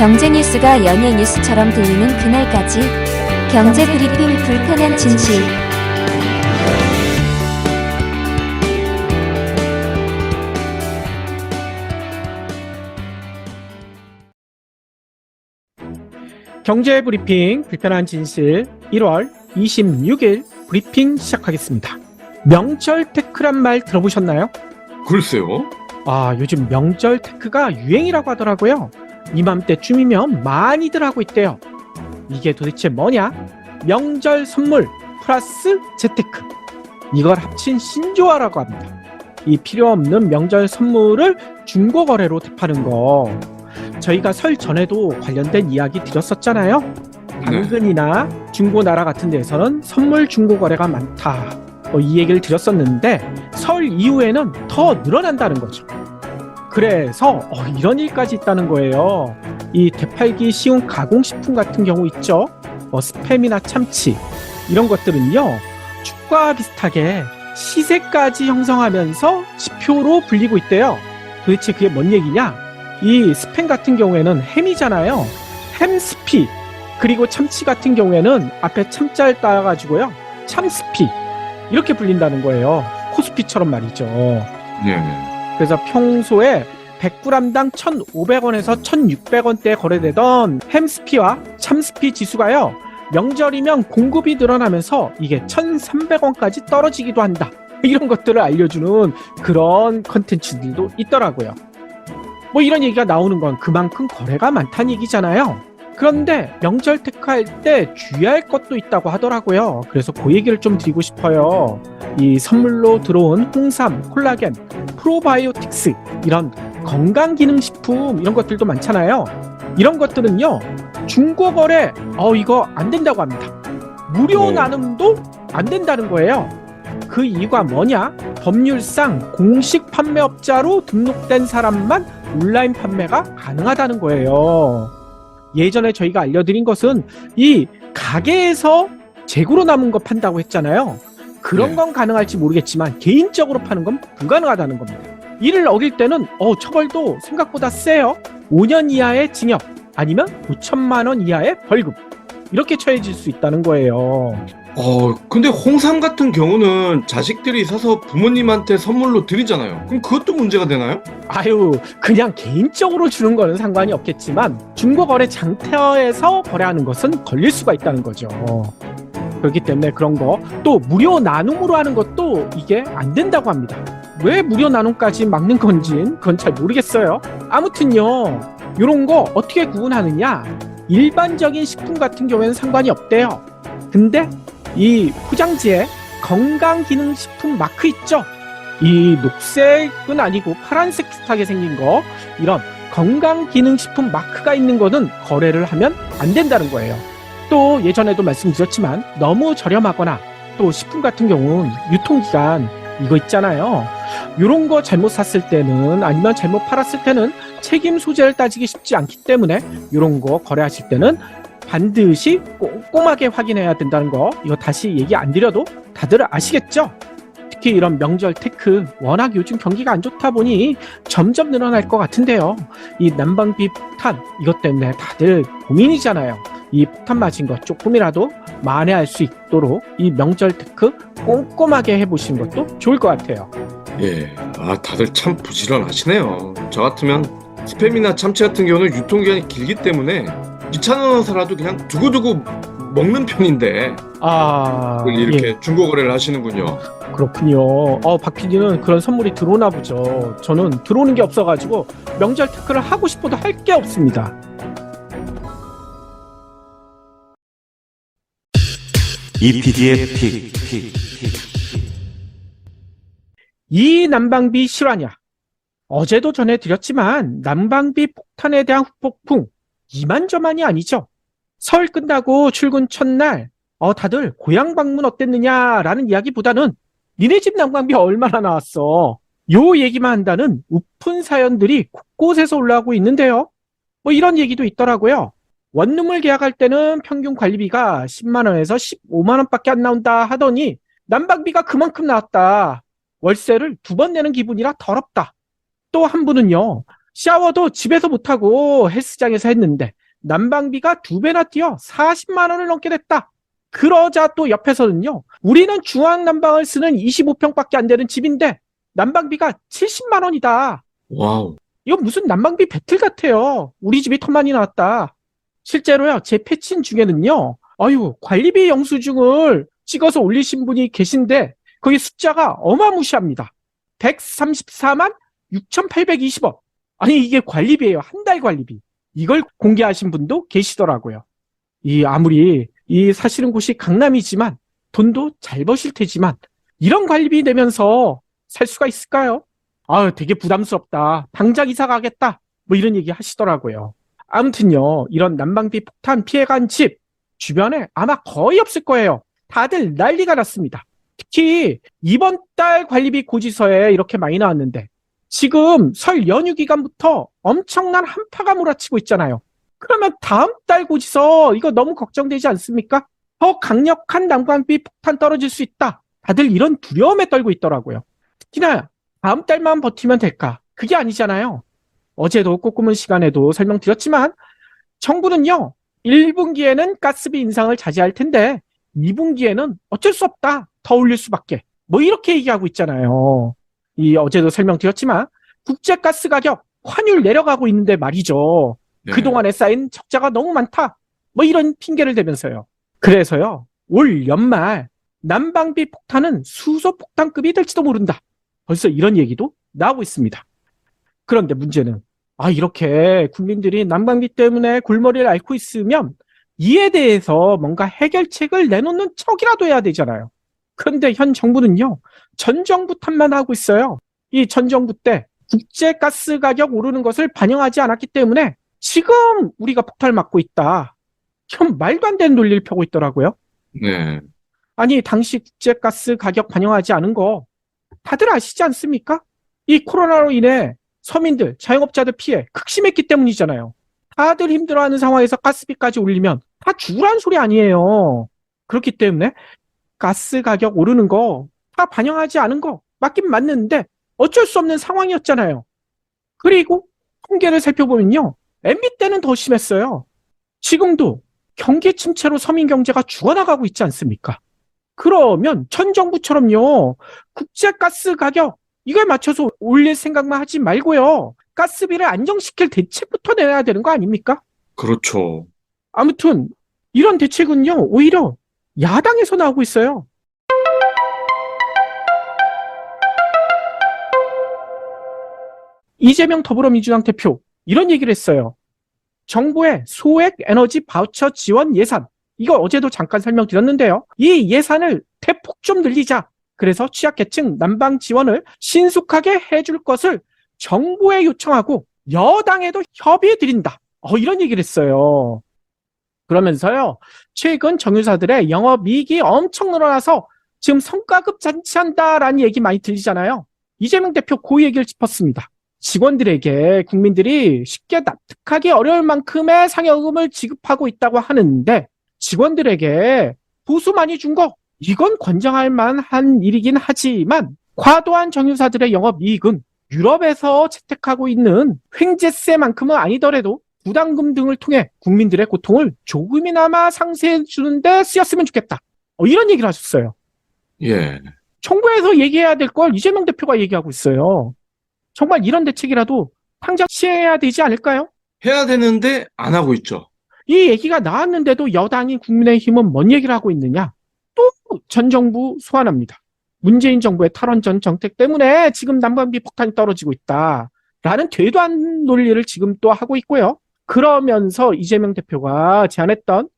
경제 뉴스가 연예 뉴스처럼 들리는 그날까지 경제 브리핑 불편한 진실. 경제 브리핑 불편한 진실 1월 26일 브리핑 시작하겠습니다. 명절 테크란 말 들어보셨나요? 글쎄요. 요즘 명절 테크가 유행이라고 하더라고요. 이맘때쯤이면 많이들 하고 있대요. 이게 도대체 뭐냐? 명절 선물 플러스 재테크. 이걸 합친 신조어라고 합니다. 이 필요 없는 명절 선물을 중고거래로 대파는 거. 저희가 설 전에도 관련된 이야기 드렸었잖아요. 당근이나 중고나라 같은 데에서는 선물 중고거래가 많다. 이 얘기를 드렸었는데 설 이후에는 더 늘어난다는 거죠. 그래서 이런 일까지 있다는 거예요. 이 되팔기 쉬운 가공식품 같은 경우 있죠. 스팸이나 참치 이런 것들은요. 축구와 비슷하게 시세까지 형성하면서 지표로 불리고 있대요. 도대체 그게 뭔 얘기냐? 이 스팸 같은 경우에는 햄이잖아요. 햄스피. 그리고 참치 같은 경우에는 앞에 참자를 따가지고요. 참스피. 이렇게 불린다는 거예요. 코스피처럼 말이죠. 네. 그래서 평소에 100g당 1,500원에서 1,600원대에 거래되던 햄스피와 참스피 지수가요. 명절이면 공급이 늘어나면서 이게 1,300원까지 떨어지기도 한다. 이런 것들을 알려주는 그런 컨텐츠들도 있더라고요. 이런 얘기가 나오는 건 그만큼 거래가 많다는 얘기잖아요. 그런데 명절 테크할 때 주의할 것도 있다고 하더라고요. 그래서 그 얘기를 좀 드리고 싶어요. 이 선물로 들어온 홍삼, 콜라겐, 프로바이오틱스 이런 건강기능식품 이런 것들도 많잖아요. 이런 것들은요. 중고거래 이거 안 된다고 합니다. 무료 나눔도 안 된다는 거예요. 그 이유가 뭐냐? 법률상 공식 판매업자로 등록된 사람만 온라인 판매가 가능하다는 거예요. 예전에 저희가 알려드린 것은 이 가게에서 재고로 남은 거 판다고 했잖아요. 그런 건 가능할지 모르겠지만 개인적으로 파는 건 불가능하다는 겁니다. 이를 어길 때는 처벌도 생각보다 세요. 5년 이하의 징역 아니면 5천만 원 이하의 벌금 이렇게 처해질 수 있다는 거예요. 근데 홍삼 같은 경우는 자식들이 사서 부모님한테 선물로 드리잖아요. 그럼 그것도 문제가 되나요? 그냥 개인적으로 주는 거는 상관이 없겠지만 중고거래 장터에서 거래하는 것은 걸릴 수가 있다는 거죠. 그렇기 때문에 그런 거 또 무료 나눔으로 하는 것도 이게 안 된다고 합니다. 왜 무료 나눔까지 막는 건진 그건 잘 모르겠어요. 아무튼요. 이런 거 어떻게 구분하느냐? 일반적인 식품 같은 경우에는 상관이 없대요. 근데 이 포장지에 건강기능식품 마크 있죠? 이 녹색은 아니고 파란색 비슷하게 생긴 거 이런 건강기능식품 마크가 있는 거는 거래를 하면 안 된다는 거예요. 또 예전에도 말씀드렸지만 너무 저렴하거나 또 식품 같은 경우는 유통기간 이거 있잖아요. 이런 거 잘못 샀을 때는 아니면 잘못 팔았을 때는 책임 소재를 따지기 쉽지 않기 때문에 이런 거 거래하실 때는 반드시 꼼꼼하게 확인해야 된다는 거 이거 다시 얘기 안 드려도 다들 아시겠죠? 특히 이런 명절 테크 워낙 요즘 경기가 안 좋다 보니 점점 늘어날 것 같은데요. 이 난방비 폭탄 이것 때문에 다들 고민이잖아요. 이 폭탄 맞은 거 조금이라도 만회할 수 있도록 이 명절 테크 꼼꼼하게 해보시는 것도 좋을 것 같아요. 예. 다들 참 부지런하시네요. 저 같으면 스팸이나 참치 같은 경우는 유통기한이 길기 때문에 귀찮아서라도 그냥 두고두고 먹는 편인데 그걸 이렇게 중고거래를 하시는군요. 그렇군요. 박 PD는 그런 선물이 들어오나 보죠. 저는 들어오는 게 없어가지고 명절 테크를 하고 싶어도 할 게 없습니다. EPD의 픽. 이 난방비 실화냐? 어제도 전해드렸지만 난방비 폭탄에 대한 후폭풍 이만저만이 아니죠. 설 끝나고 출근 첫날 다들 고향 방문 어땠느냐라는 이야기보다는 니네 집 난방비 얼마나 나왔어? 요 얘기만 한다는 우픈 사연들이 곳곳에서 올라오고 있는데요. 이런 얘기도 있더라고요. 원룸을 계약할 때는 평균 관리비가 10만 원에서 15만 원밖에 안 나온다 하더니 난방비가 그만큼 나왔다. 월세를 2번 내는 기분이라 더럽다. 또 한 분은요. 샤워도 집에서 못하고 헬스장에서 했는데 난방비가 2배나 뛰어 40만 원을 넘게 됐다. 그러자 또 옆에서는요. 우리는 중앙 난방을 쓰는 25평밖에 안 되는 집인데 난방비가 70만 원이다. 와우. 이거 무슨 난방비 배틀 같아요. 우리 집이 더 많이 나왔다. 실제로요. 제 패친 중에는요. 관리비 영수증을 찍어서 올리신 분이 계신데 거기 숫자가 어마무시합니다. 134만 6,820원. 아니 이게 관리비예요. 한 달 관리비. 이걸 공개하신 분도 계시더라고요. 아무리 사시는 곳이 강남이지만 돈도 잘 버실 테지만 이런 관리비 내면서 살 수가 있을까요? 되게 부담스럽다. 당장 이사 가겠다. 뭐 이런 얘기 하시더라고요. 아무튼요. 이런 난방비 폭탄 피해간 집 주변에 아마 거의 없을 거예요. 다들 난리가 났습니다. 특히 이번 달 관리비 고지서에 이렇게 많이 나왔는데 지금 설 연휴 기간부터 엄청난 한파가 몰아치고 있잖아요. 그러면 다음 달 고지서 이거 너무 걱정되지 않습니까? 더 강력한 난방비 폭탄 떨어질 수 있다. 다들 이런 두려움에 떨고 있더라고요. 특히나 다음 달만 버티면 될까? 그게 아니잖아요. 어제도 꽃구문 시간에도 설명드렸지만 정부는요. 1분기에는 가스비 인상을 자제할 텐데 2분기에는 어쩔 수 없다. 더 올릴 수밖에. 뭐 이렇게 얘기하고 있잖아요. 어제도 설명드렸지만 국제가스 가격 환율 내려가고 있는데 말이죠. 네. 그동안에 쌓인 적자가 너무 많다. 뭐 이런 핑계를 대면서요. 그래서요. 올 연말 난방비 폭탄은 수소폭탄급이 될지도 모른다. 벌써 이런 얘기도 나오고 있습니다. 그런데 문제는 이렇게 국민들이 난방비 때문에 골머리를 앓고 있으면 이에 대해서 뭔가 해결책을 내놓는 척이라도 해야 되잖아요. 그런데 현 정부는요. 전 정부 탓만 하고 있어요. 이 전 정부 때 국제가스 가격 오르는 것을 반영하지 않았기 때문에 지금 우리가 폭탄을 맞고 있다. 참 말도 안 되는 논리를 펴고 있더라고요. 네. 아니 당시 국제가스 가격 반영하지 않은 거 다들 아시지 않습니까? 이 코로나로 인해 서민들, 자영업자들 피해 극심했기 때문이잖아요. 다들 힘들어하는 상황에서 가스비까지 올리면 다 죽으라는 소리 아니에요. 그렇기 때문에 가스 가격 오르는 거 다 반영하지 않은 거 맞긴 맞는데 어쩔 수 없는 상황이었잖아요. 그리고 통계를 살펴보면요. MB 때는 더 심했어요. 지금도 경기 침체로 서민 경제가 죽어나가고 있지 않습니까? 그러면 전 정부처럼요. 국제가스 가격 이걸 맞춰서 올릴 생각만 하지 말고요. 가스비를 안정시킬 대책부터 내야 되는 거 아닙니까? 그렇죠. 아무튼 이런 대책은요. 오히려 야당에서 나오고 있어요. 이재명 더불어민주당 대표 이런 얘기를 했어요. 정부의 소액 에너지 바우처 지원 예산 이거 어제도 잠깐 설명드렸는데요. 이 예산을 대폭 좀 늘리자. 그래서 취약계층 난방 지원을 신속하게 해줄 것을 정부에 요청하고 여당에도 협의해드린다. 이런 얘기를 했어요. 그러면서요. 최근 정유사들의 영업이익이 엄청 늘어나서 지금 성과급 잔치한다라는 얘기 많이 들리잖아요. 이재명 대표 그 얘기를 짚었습니다. 직원들에게 국민들이 쉽게 납득하기 어려울 만큼의 상여금을 지급하고 있다고 하는데 직원들에게 보수 많이 준 거 이건 권장할 만한 일이긴 하지만 과도한 정유사들의 영업이익은 유럽에서 채택하고 있는 횡재세만큼은 아니더라도 부담금 등을 통해 국민들의 고통을 조금이나마 상쇄해 주는데 쓰였으면 좋겠다. 이런 얘기를 하셨어요. 예. 정부에서 얘기해야 될 걸 이재명 대표가 얘기하고 있어요. 정말 이런 대책이라도 당장 시행해야 되지 않을까요? 해야 되는데 안 하고 있죠. 이 얘기가 나왔는데도 여당인 국민의힘은 뭔 얘기를 하고 있느냐? 또 전 정부 소환합니다. 문재인 정부의 탈원전 정책 때문에 지금 난방비 폭탄이 떨어지고 있다. 라는 되도 않는 논리를 지금 또 하고 있고요. 그러면서 이재명 대표가 제안했던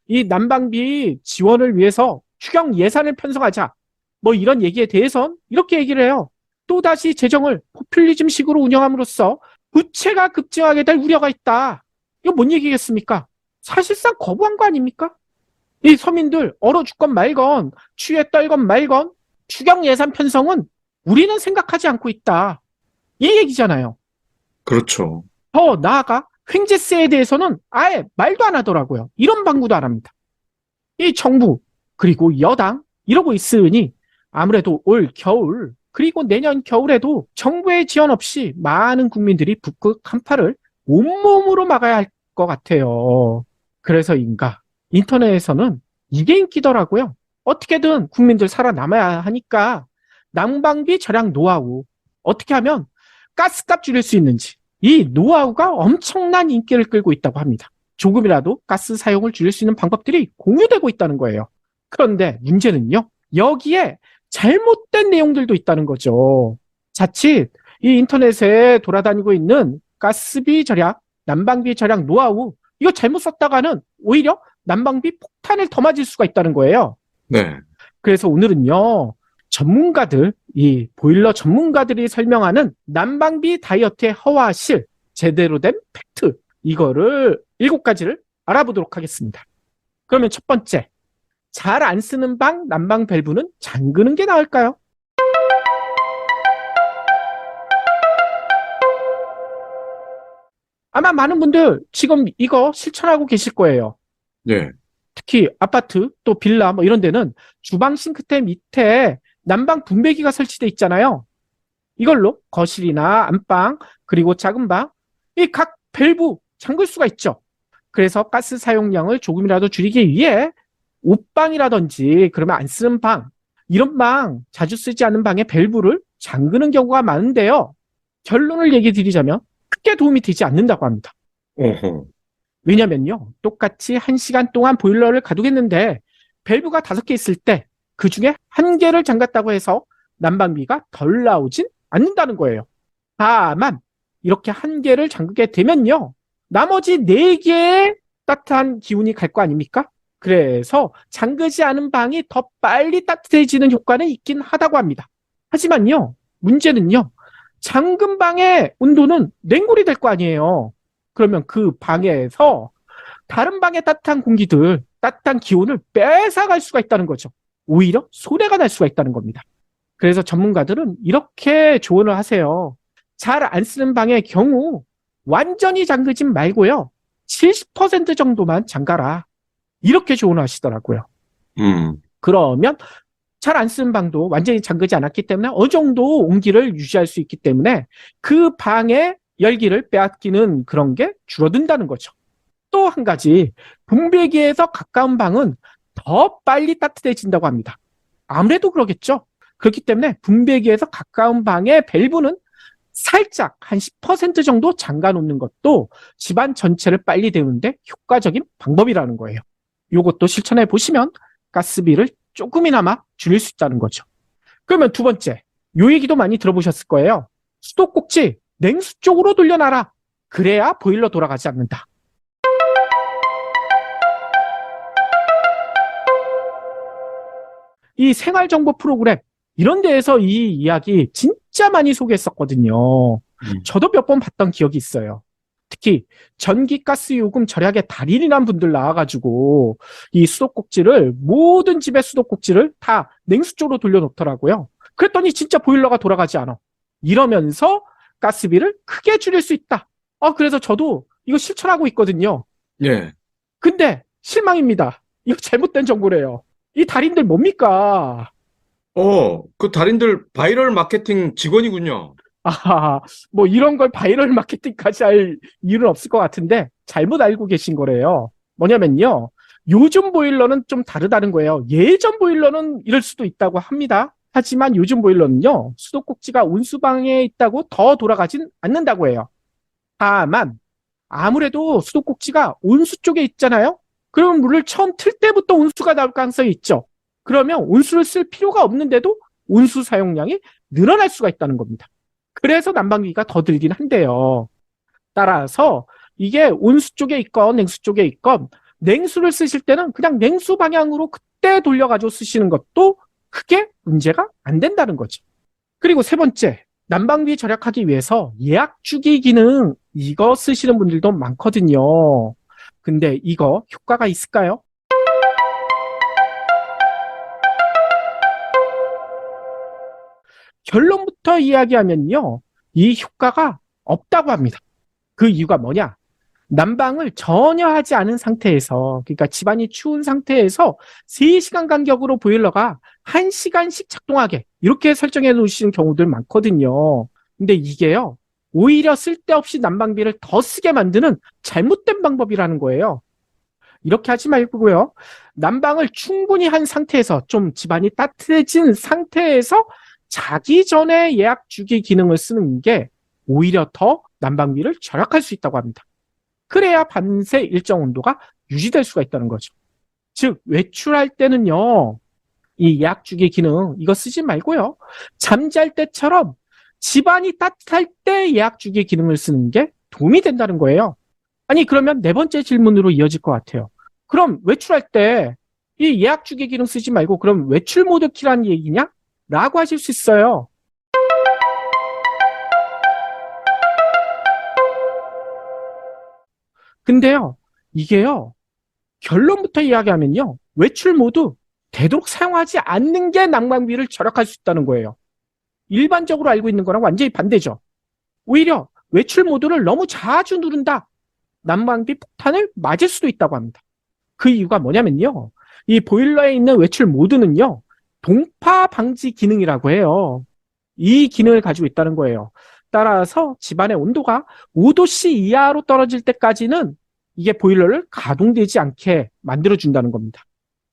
이 난방비 지원을 위해서 추경 예산을 편성하자. 뭐 이런 얘기에 대해선 이렇게 얘기를 해요. 또다시 재정을 포퓰리즘식으로 운영함으로써 부채가 급증하게 될 우려가 있다. 이거 뭔 얘기겠습니까? 사실상 거부한 거 아닙니까? 이 서민들 얼어 죽건 말건 추위에 떨건 말건 추경 예산 편성은 우리는 생각하지 않고 있다. 이 얘기잖아요. 그렇죠. 더 나아가 횡재세에 대해서는 아예 말도 안 하더라고요. 이런 방구도 안 합니다. 이 정부 그리고 여당 이러고 있으니 아무래도 올 겨울 그리고 내년 겨울에도 정부의 지원 없이 많은 국민들이 북극 한파를 온몸으로 막아야 할 것 같아요. 그래서인가 인터넷에서는 이게 인기더라고요. 어떻게든 국민들 살아남아야 하니까 난방비 절약 노하우, 어떻게 하면 가스값 줄일 수 있는지, 이 노하우가 엄청난 인기를 끌고 있다고 합니다. 조금이라도 가스 사용을 줄일 수 있는 방법들이 공유되고 있다는 거예요. 그런데 문제는요, 여기에 잘못된 내용들도 있다는 거죠. 자칫 이 인터넷에 돌아다니고 있는 가스비 절약, 난방비 절약 노하우, 이거 잘못 썼다가는 오히려 난방비 폭탄을 더 맞을 수가 있다는 거예요. 네. 그래서 오늘은요, 전문가들, 이 보일러 전문가들이 설명하는 난방비 다이어트의 허와 실, 제대로 된 팩트, 이거를 7가지를 알아보도록 하겠습니다. 그러면 첫 번째, 잘 안 쓰는 방 난방 밸브는 잠그는 게 나을까요? 아마 많은 분들 지금 이거 실천하고 계실 거예요. 네. 특히 아파트 또 빌라 뭐 이런 데는 주방 싱크대 밑에 난방 분배기가 설치돼 있잖아요. 이걸로 거실이나 안방 그리고 작은 방 이 각 밸브 잠글 수가 있죠. 그래서 가스 사용량을 조금이라도 줄이기 위해 옷방이라든지 그러면 안 쓰는 방, 이런 방, 자주 쓰지 않는 방의 밸브를 잠그는 경우가 많은데요. 결론을 얘기 드리자면 크게 도움이 되지 않는다고 합니다. 어허. 왜냐면요, 똑같이 1시간 동안 보일러를 가두겠는데 밸브가 5개 있을 때 그 중에 1개를 잠갔다고 해서 난방비가 덜 나오진 않는다는 거예요. 다만 이렇게 1개를 잠그게 되면요, 나머지 4개의 따뜻한 기운이 갈 거 아닙니까? 그래서 잠그지 않은 방이 더 빨리 따뜻해지는 효과는 있긴 하다고 합니다. 하지만요, 문제는요, 잠근 방의 온도는 냉골이 될 거 아니에요. 그러면 그 방에서 다른 방의 따뜻한 공기들, 따뜻한 기온을 뺏어갈 수가 있다는 거죠. 오히려 손해가 날 수가 있다는 겁니다. 그래서 전문가들은 이렇게 조언을 하세요. 잘 안 쓰는 방의 경우 완전히 잠그진 말고요, 70% 정도만 잠가라. 이렇게 조언을 하시더라고요. 그러면 잘 안 쓰는 방도 완전히 잠그지 않았기 때문에 어느 정도 온기를 유지할 수 있기 때문에 그 방의 열기를 빼앗기는 그런 게 줄어든다는 거죠. 또 한 가지, 분배기에서 가까운 방은 더 빨리 따뜻해진다고 합니다. 아무래도 그러겠죠. 그렇기 때문에 분배기에서 가까운 방의 밸브는 살짝 한 10% 정도 잠가 놓는 것도 집안 전체를 빨리 데우는데 효과적인 방법이라는 거예요. 이것도 실천해 보시면 가스비를 조금이나마 줄일 수 있다는 거죠. 그러면 두 번째, 요 얘기도 많이 들어보셨을 거예요. 수도꼭지 냉수 쪽으로 돌려놔라. 그래야 보일러 돌아가지 않는다. 이 생활정보 프로그램 이런 데에서 이 이야기 진짜 많이 소개했었거든요. 저도 몇 번 봤던 기억이 있어요. 특히 전기가스 요금 절약의 달인이란 분들 나와가지고 이 수도꼭지를, 모든 집의 수도꼭지를 다 냉수 쪽으로 돌려놓더라고요. 그랬더니 진짜 보일러가 돌아가지 않아. 이러면서 가스비를 크게 줄일 수 있다. 그래서 저도 이거 실천하고 있거든요. 예. 근데 실망입니다. 이거 잘못된 정보래요. 이 달인들 뭡니까? 그 달인들 바이럴 마케팅 직원이군요. 뭐 이런 걸 바이럴 마케팅까지 할 이유는 없을 것 같은데 잘못 알고 계신 거래요. 뭐냐면요, 요즘 보일러는 좀 다르다는 거예요. 예전 보일러는 이럴 수도 있다고 합니다. 하지만 요즘 보일러는요, 수도꼭지가 온수방에 있다고 더 돌아가진 않는다고 해요. 다만 아무래도 수도꼭지가 온수 쪽에 있잖아요. 그럼 물을 처음 틀 때부터 온수가 나올 가능성이 있죠. 그러면 온수를 쓸 필요가 없는데도 온수 사용량이 늘어날 수가 있다는 겁니다. 그래서 난방비가 더 들긴 한데요. 따라서 이게 온수 쪽에 있건 냉수 쪽에 있건 냉수를 쓰실 때는 그냥 냉수 방향으로 그때 돌려가지고 쓰시는 것도 크게 문제가 안 된다는 거죠. 그리고 세 번째, 난방비 절약하기 위해서 예약 주기 기능, 이거 쓰시는 분들도 많거든요. 근데 이거 효과가 있을까요? 결론부터 이야기하면요, 이 효과가 없다고 합니다. 그 이유가 뭐냐? 난방을 전혀 하지 않은 상태에서, 그러니까 집안이 추운 상태에서 3시간 간격으로 보일러가 1시간씩 작동하게 이렇게 설정해 놓으시는 경우들 많거든요. 근데 이게요, 오히려 쓸데없이 난방비를 더 쓰게 만드는 잘못된 방법이라는 거예요. 이렇게 하지 말고요. 난방을 충분히 한 상태에서, 좀 집안이 따뜻해진 상태에서 자기 전에 예약 주기 기능을 쓰는 게 오히려 더 난방비를 절약할 수 있다고 합니다. 그래야 밤새 일정 온도가 유지될 수가 있다는 거죠. 즉, 외출할 때는요, 이 예약 주기 기능 이거 쓰지 말고요. 잠잘 때처럼 집안이 따뜻할 때 예약 주기 기능을 쓰는 게 도움이 된다는 거예요. 아니, 그러면 네 번째 질문으로 이어질 것 같아요. 그럼 외출할 때 이 예약 주기 기능 쓰지 말고 그럼 외출 모드 키라는 얘기냐? 라고 하실 수 있어요. 근데요, 이게요, 결론부터 이야기하면요, 외출 모드 되도록 사용하지 않는 게 난방비를 절약할 수 있다는 거예요. 일반적으로 알고 있는 거랑 완전히 반대죠. 오히려 외출 모드를 너무 자주 누른다, 난방비 폭탄을 맞을 수도 있다고 합니다. 그 이유가 뭐냐면요, 이 보일러에 있는 외출 모드는요, 동파 방지 기능이라고 해요. 이 기능을 가지고 있다는 거예요. 따라서 집안의 온도가 5도씨 이하로 떨어질 때까지는 이게 보일러를 가동되지 않게 만들어준다는 겁니다.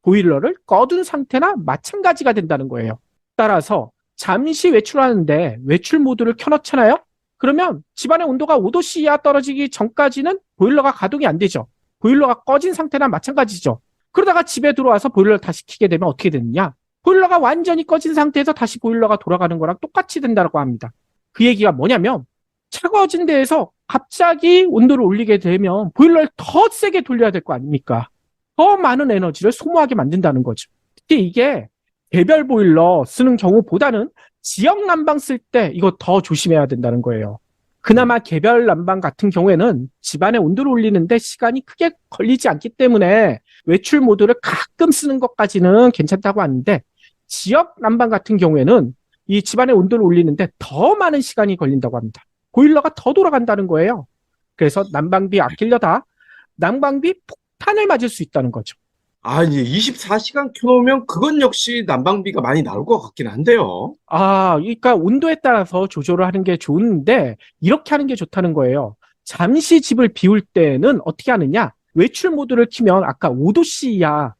보일러를 꺼둔 상태나 마찬가지가 된다는 거예요. 따라서 잠시 외출하는데 외출 모드를 켜놓잖아요? 그러면 집안의 온도가 5도씨 이하 떨어지기 전까지는 보일러가 가동이 안 되죠. 보일러가 꺼진 상태나 마찬가지죠. 그러다가 집에 들어와서 보일러를 다시 켜게 되면 어떻게 되느냐? 보일러가 완전히 꺼진 상태에서 다시 보일러가 돌아가는 거랑 똑같이 된다고 합니다. 그 얘기가 뭐냐면, 차가워진 데에서 갑자기 온도를 올리게 되면 보일러를 더 세게 돌려야 될 거 아닙니까? 더 많은 에너지를 소모하게 만든다는 거죠. 특히 이게 개별 보일러 쓰는 경우보다는 지역 난방 쓸 때 이거 더 조심해야 된다는 거예요. 그나마 개별 난방 같은 경우에는 집안의 온도를 올리는데 시간이 크게 걸리지 않기 때문에 외출 모드를 가끔 쓰는 것까지는 괜찮다고 하는데, 지역 난방 같은 경우에는 이 집안의 온도를 올리는데 더 많은 시간이 걸린다고 합니다. 보일러가 더 돌아간다는 거예요. 그래서 난방비 아끼려다 난방비 폭탄을 맞을 수 있다는 거죠. 이제 24시간 켜놓으면 그건 역시 난방비가 많이 나올 것 같긴 한데요. 그러니까 온도에 따라서 조절을 하는 게 좋은데 이렇게 하는 게 좋다는 거예요. 잠시 집을 비울 때는 어떻게 하느냐? 외출 모드를 켜면 아까 5도씨 이하,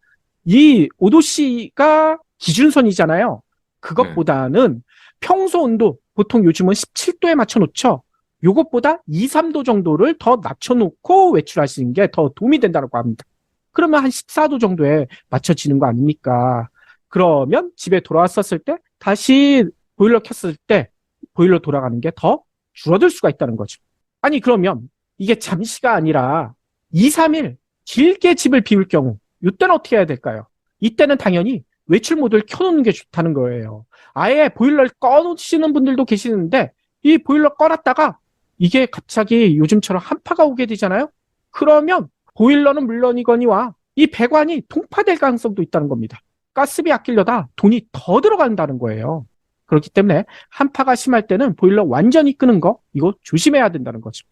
이 5도씨가 기준선이잖아요. 그것보다는 평소 온도, 보통 요즘은 17도에 맞춰놓죠. 요것보다 2, 3도 정도를 더 낮춰놓고 외출하시는 게 더 도움이 된다고 합니다. 그러면 한 14도 정도에 맞춰지는 거 아닙니까? 그러면 집에 돌아왔었을 때 다시 보일러 켰을 때 보일러 돌아가는 게 더 줄어들 수가 있다는 거죠. 아니, 그러면 이게 잠시가 아니라 2, 3일 길게 집을 비울 경우 이때는 어떻게 해야 될까요? 이때는 당연히 외출 모드를 켜놓는 게 좋다는 거예요. 아예 보일러를 꺼놓으시는 분들도 계시는데 이 보일러 꺼놨다가 이게 갑자기 요즘처럼 한파가 오게 되잖아요? 그러면 보일러는 물론이거니와 이 배관이 통파될 가능성도 있다는 겁니다. 가스비 아끼려다 돈이 더 들어간다는 거예요. 그렇기 때문에 한파가 심할 때는 보일러 완전히 끄는 거 이거 조심해야 된다는 거죠.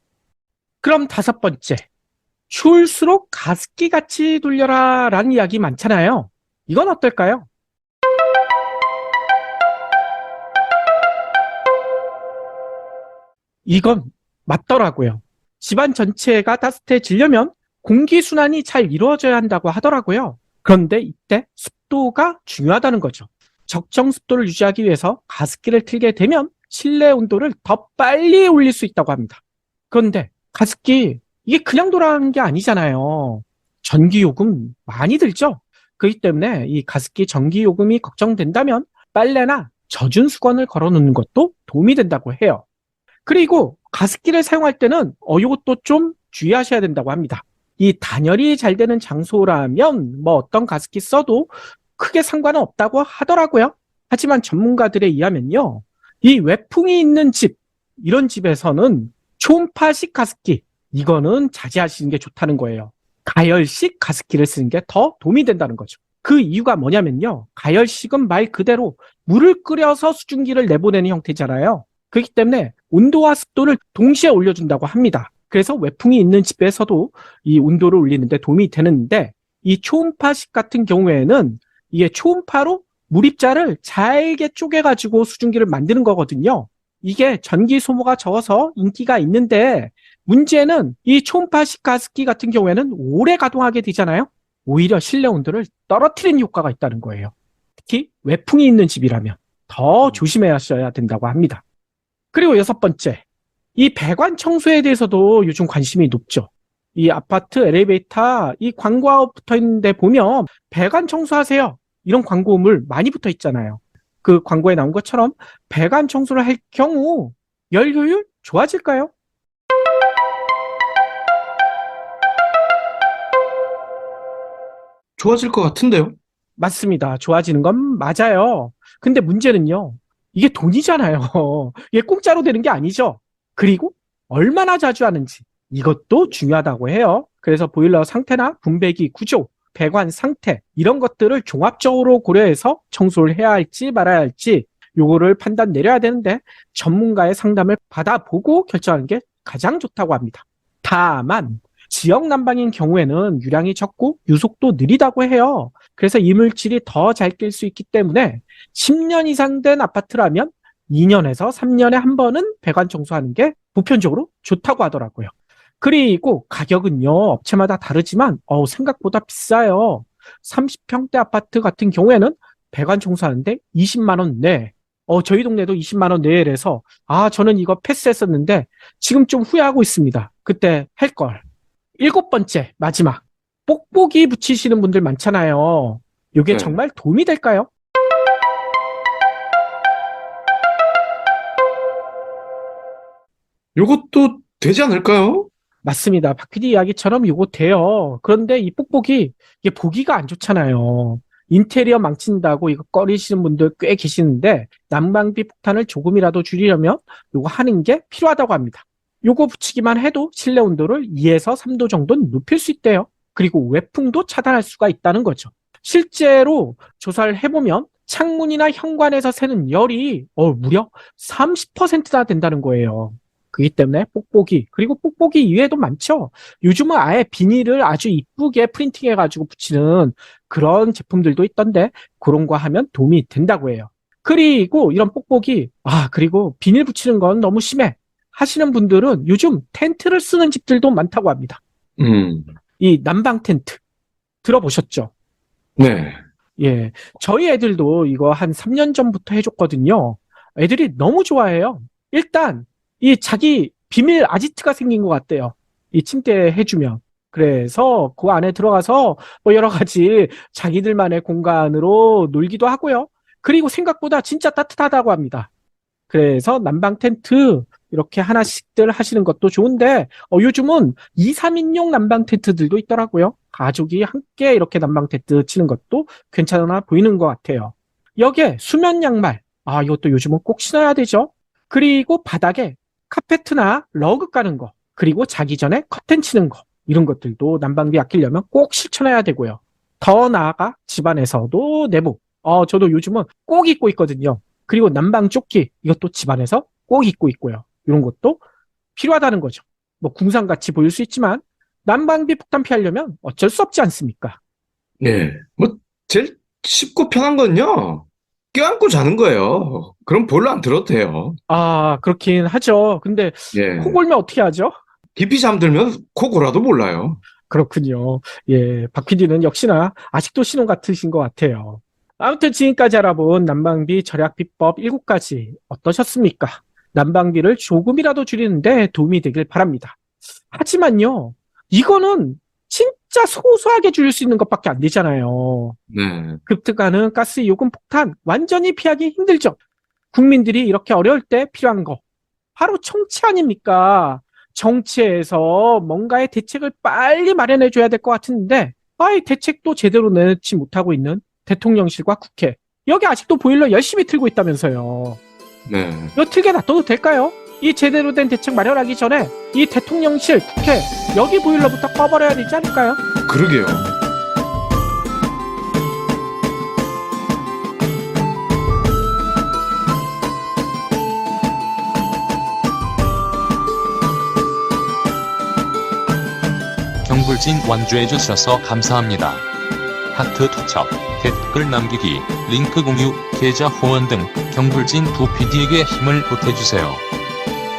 그럼 5번째, 추울수록 가습기 같이 돌려라 라는 이야기 많잖아요. 이건 어떨까요? 이건 맞더라고요. 집안 전체가 따뜻해지려면 공기순환이 잘 이루어져야 한다고 하더라고요. 그런데 이때 습도가 중요하다는 거죠. 적정 습도를 유지하기 위해서 가습기를 틀게 되면 실내 온도를 더 빨리 올릴 수 있다고 합니다. 그런데 가습기 이게 그냥 돌아가는 게 아니잖아요. 전기요금 많이 들죠? 그렇기 때문에 이 가습기 전기요금이 걱정된다면 빨래나 젖은 수건을 걸어놓는 것도 도움이 된다고 해요. 그리고 가습기를 사용할 때는 이것도 좀 주의하셔야 된다고 합니다. 이 단열이 잘 되는 장소라면 어떤 가습기 써도 크게 상관은 없다고 하더라고요. 하지만 전문가들에 의하면요, 이 외풍이 있는 집, 이런 집에서는 초음파식 가습기, 이거는 자제하시는 게 좋다는 거예요. 가열식 가습기를 쓰는 게 더 도움이 된다는 거죠. 그 이유가 뭐냐면요, 가열식은 말 그대로 물을 끓여서 수증기를 내보내는 형태잖아요. 그렇기 때문에 온도와 습도를 동시에 올려준다고 합니다. 그래서 외풍이 있는 집에서도 이 온도를 올리는데 도움이 되는데 이 초음파식 같은 경우에는 이게 초음파로 물입자를 잘게 쪼개가지고 수증기를 만드는 거거든요. 이게 전기 소모가 적어서 인기가 있는데 문제는 이 초음파식 가습기 같은 경우에는 오래 가동하게 되잖아요. 오히려 실내 온도를 떨어뜨리는 효과가 있다는 거예요. 특히 외풍이 있는 집이라면 더 조심하셔야 된다고 합니다. 그리고 6번째, 이 배관 청소에 대해서도 요즘 관심이 높죠. 이 아파트 엘리베이터 이 광고가 붙어 있는데 보면 배관 청소하세요. 이런 광고물 많이 붙어 있잖아요. 그 광고에 나온 것처럼 배관 청소를 할 경우 열 효율 좋아질까요? 좋아질 것 같은데요? 맞습니다. 좋아지는 건 맞아요. 근데 문제는요. 이게 돈이잖아요. 이게 공짜로 되는 게 아니죠. 그리고 얼마나 자주 하는지 이것도 중요하다고 해요. 그래서 보일러 상태나 분배기 구조, 배관 상태 이런 것들을 종합적으로 고려해서 청소를 해야 할지 말아야 할지 요거를 판단 내려야 되는데 전문가의 상담을 받아보고 결정하는 게 가장 좋다고 합니다. 다만 지역 난방인 경우에는 유량이 적고 유속도 느리다고 해요. 그래서 이물질이 더 잘 낄 수 있기 때문에 10년 이상 된 아파트라면 2년에서 3년에 한 번은 배관 청소하는 게 보편적으로 좋다고 하더라고요. 그리고 가격은요, 업체마다 다르지만 생각보다 비싸요. 30평대 아파트 같은 경우에는 배관 청소하는데 20만 원 내. 저희 동네도 20만 원 내래서 저는 이거 패스했었는데 지금 좀 후회하고 있습니다. 그때 할 걸. 7번째, 마지막. 뽁뽁이 붙이시는 분들 많잖아요. 이게 네. 정말 도움이 될까요? 요것도 되지 않을까요? 맞습니다. 박 PD 이야기처럼 이거 돼요. 그런데 이 뽁뽁이 이게 보기가 안 좋잖아요. 인테리어 망친다고 이거 꺼리시는 분들 꽤 계시는데 난방비 폭탄을 조금이라도 줄이려면 이거 하는 게 필요하다고 합니다. 요거 붙이기만 해도 실내 온도를 2에서 3도 정도는 높일 수 있대요. 그리고 외풍도 차단할 수가 있다는 거죠. 실제로 조사를 해보면 창문이나 현관에서 새는 열이 무려 30%나 된다는 거예요. 그렇기 때문에 뽁뽁이, 그리고 뽁뽁이 이외에도 많죠. 요즘은 아예 비닐을 아주 이쁘게 프린팅해가지고 붙이는 그런 제품들도 있던데 그런 거 하면 도움이 된다고 해요. 그리고 이런 뽁뽁이, 그리고 비닐 붙이는 건 너무 심해 하시는 분들은 요즘 텐트를 쓰는 집들도 많다고 합니다. 이 난방 텐트 들어보셨죠? 네. 예, 저희 애들도 이거 한 3년 전부터 해줬거든요. 애들이 너무 좋아해요. 일단 이 자기 비밀 아지트가 생긴 것 같대요. 이 침대에 해주면. 그래서 그 안에 들어가서 뭐 여러 가지 자기들만의 공간으로 놀기도 하고요. 그리고 생각보다 진짜 따뜻하다고 합니다. 그래서 난방 텐트 이렇게 하나씩들 하시는 것도 좋은데 요즘은 2, 3인용 난방 텐트들도 있더라고요. 가족이 함께 이렇게 난방 텐트 치는 것도 괜찮아 보이는 것 같아요. 여기에 수면 양말, 이것도 요즘은 꼭 신어야 되죠. 그리고 바닥에 카페트나 러그 까는 거, 그리고 자기 전에 커튼 치는 거 이런 것들도 난방비 아끼려면 꼭 실천해야 되고요. 더 나아가 집안에서도 내복, 저도 요즘은 꼭 입고 있거든요. 그리고 난방 조끼 이것도 집안에서 꼭 입고 있고요. 이런 것도 필요하다는 거죠. 뭐 궁상같이 보일 수 있지만 난방비 폭탄 피하려면 어쩔 수 없지 않습니까? 네. 뭐, 제일 쉽고 편한 건요. 껴안고 자는 거예요. 그럼 보일러 안 들어도 돼요. 그렇긴 하죠. 근데 예. 코 골면 어떻게 하죠? 깊이 잠들면 코 골아도 몰라요. 그렇군요. 예, 박 PD는 역시나 아직도 신혼 같으신 것 같아요. 아무튼 지금까지 알아본 난방비 절약 비법 7가지 어떠셨습니까? 난방비를 조금이라도 줄이는데 도움이 되길 바랍니다. 하지만요, 이거는 진짜 소소하게 줄일 수 있는 것밖에 안 되잖아요. 네. 급등하는 가스 요금 폭탄 완전히 피하기 힘들죠. 국민들이 이렇게 어려울 때 필요한 거 바로 정치 아닙니까? 정치에서 뭔가의 대책을 빨리 마련해 줘야 될 것 같은데 대책도 제대로 내놓지 못하고 있는 대통령실과 국회, 여기 아직도 보일러 열심히 틀고 있다면서요. 네. 이거 틀게 놔둬도 될까요? 이 제대로 된 대책 마련하기 전에 이 대통령실, 국회, 여기 보일러부터 꺼버려야 되지 않을까요? 그러게요. 경불진 완주해주셔서 감사합니다. 하트 투척, 댓글 남기기, 링크 공유, 계좌 후원 등 경불진 두 PD에게 힘을 보태주세요.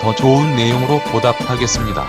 더 좋은 내용으로 보답하겠습니다.